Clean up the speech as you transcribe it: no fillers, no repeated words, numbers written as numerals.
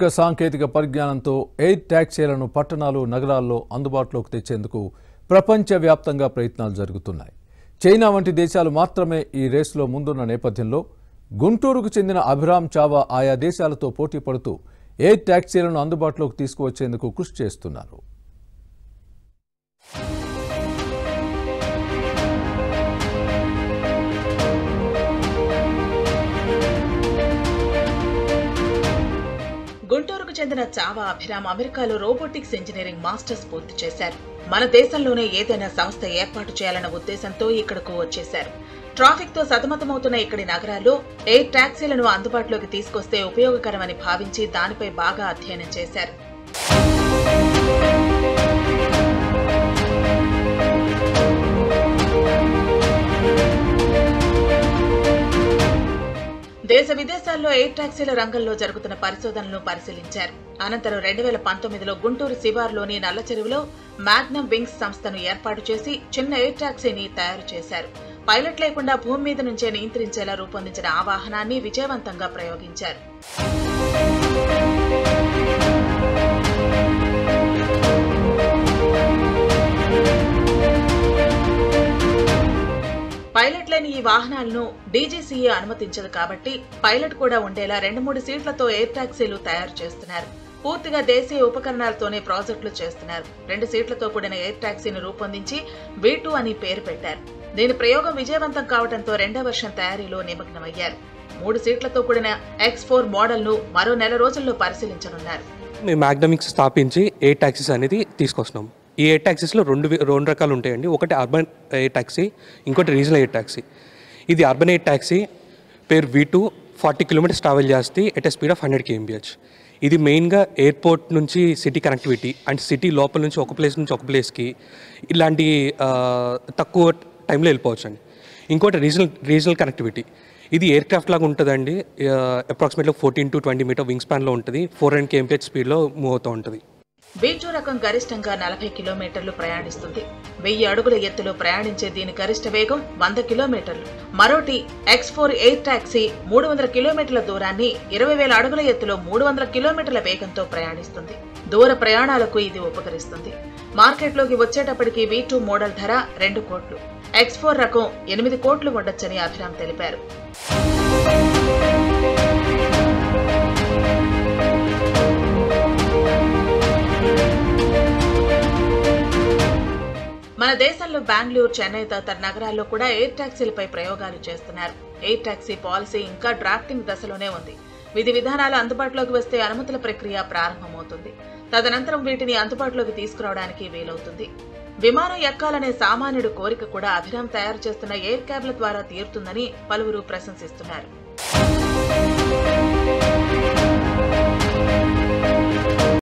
సాంకేతిక పరిజ్ఞానంతో ఎయిర్ టాక్సీలను పట్టణాలు నగరాల్లో అందుబాటులోకి తెచ్చేందుకు ప్రపంచవ్యాప్తంగా ప్రయత్నాలు జరుగుతున్నాయి. చైనా వంటి దేశాలు మాత్రమే ఈ రేసులో ముందున్న నేపథ్యంలో గుంటూరుకు చెందిన అభిరామ్ చావా ఆయా దేశాలతో పోటీ పడుతూ ఎయిర్ టాక్సీలను అందుబాటులోకి తీసుకువచ్చేందుకు కృషి చేస్తున్నారు. గుంటూరుకు చెందిన చావా అభిరామ్ అమెరికాలో రోబోటిక్స్ ఇంజనీరింగ్ మాస్టర్స్ పూర్తి చేశారు. మన దేశంలోనే ఏదైనా సంస్థ ఏర్పాటు చేయాలన్న ఉద్దేశంతో ఇక్కడకు వచ్చేశారు. ట్రాఫిక్ తో సతమతమవుతున్న ఇక్కడి నగరాల్లో ఎయిర్ టాక్సీలను అందుబాటులోకి తీసుకొస్తే ఉపయోగకరమని భావించి దానిపై బాగా అధ్యయనం చేశారు. దేశ విదేశాల్లో ఎయిర్ టాక్సీల రంగంలో జరుగుతున్న పరిశోధనలను పరిశీలించారు. అనంతరం 2019లో గుంటూరు శివార్లోని నల్లచెరువులో మ్యాగ్నమ్ వింగ్స్ సంస్థను ఏర్పాటు చేసి చిన్న ఎయిర్ టాక్సీని తయారు చేశారు. పైలట్ లేకుండా భూమి మీద నుంచే నియంత్రించేలా రూపొందించిన ఆ వాహనాన్ని విజయవంతంగా ప్రయోగించారు. పైలట్ లేని ఈ వాహనాలను డీజీసీఏ అనుమతించదు కాబట్టి పైలట్ కూడా ఉండేలా 2-3 సీట్లతో ఎయిర్ టాక్సీలు తయారు చేస్తున్నారు. పూర్తిగా దేశీయ ఉపకరణాలతోనే ప్రాజెక్టులు చేస్తున్నారు. 2 సీట్లతో కూడిన ఎయిర్ టాక్సీని రూపొందించి V2 అని పేరు పెట్టారు. దీని ప్రయోగం విజయవంతం కావడంతో 2వ వెర్షన్ తయారీలో నిమగ్నమయ్యారు. 3 సీట్లతో కూడిన X4 మోడల్ను మరో నెల రోజుల్లో పరిశీలించనున్నారు. మేము మ్యాగ్నమిక్స్ స్థాపించి ఎయిర్ టాక్సీస్ అనేది తీసుకొస్తున్నాం. ఈ ఎయిర్ టాక్సీస్లో రెండు రకాలు ఉంటాయండి. ఒకటి అర్బన్ ఎయిర్ టాక్సీ, ఇంకోటి రీజనల్ ఎయిర్ టాక్సీ. ఇది అర్బన్ ఎయిర్ టాక్సీ పేరు V2, 40 కిలోమీటర్స్ ట్రావెల్ చేస్తే ఎట్ స్పీడ్ ఆఫ్ 100 kmph. ఇది మెయిన్గా ఎయిర్పోర్ట్ నుంచి సిటీ కనెక్టివిటీ అండ్ సిటీ లోపల నుంచి ఒక ప్లేస్ నుంచి ఒక ప్లేస్కి ఇలాంటి తక్కువ టైంలో వెళ్ళిపోవచ్చు అండి. ఇంకోటి రీజనల్ కనెక్టివిటీ. ఇది ఎయిర్ క్రాఫ్ట్ లాగా ఉంటుందండి. అప్రాక్సిమేట్లీ 14 to 20 మీటర్ వింగ్ స్పాన్లో ఉంటుంది. 400 kmph స్పీడ్లో మూవ్ అవుతూ ఉంటుంది. V2 రకం గరిష్టంగా 40 కిలోమీటర్లు ప్రయాణిస్తుంది. 1000 అడుగుల ఎత్తులో ప్రయాణించే దీని గరిష్ట వేగం 100 కిలోమీటర్లు. మరోటి X4 ఎయిర్ టాక్సీ 300 కిలోమీటర్ల దూరాన్ని 20,000 అడుగుల ఎత్తులో 300 కిలోమీటర్ల వేగంతో ప్రయాణిస్తుంది. దూర ప్రయాణాలకు ఇది ఉపకరిస్తుంది. మార్కెట్లోకి వచ్చేటప్పటికి V2 మోడల్ ధర 2 కోట్లు, X4 రకం 8 కోట్లు ఉండొచ్చని అభిరామ్ తెలిపారు. మన దేశంలో బెంగళూరు, చెన్నై తదితర నగరాల్లో కూడా ఎయిర్ టాక్సీలపై ప్రయోగాలు చేస్తున్నారు. ఎయిర్ టాక్సీ పాలసీ ఇంకా డ్రాఫ్టింగ్ దశలోనే ఉంది. విధి విధానాలు అందుబాటులోకి వస్తే అనుమతుల ప్రక్రియ ప్రారంభమవుతుంది. తదనంతరం వీటిని అందుబాటులోకి తీసుకురావడానికి వీలవుతుంది. విమానం ఎక్కాలనే సామాన్యుడి కోరిక కూడా అభిరామ్ తయారు చేస్తున్న ఎయిర్ క్యాబ్ల ద్వారా తీరుతుందని పలువురు ప్రశంసిస్తున్నారు.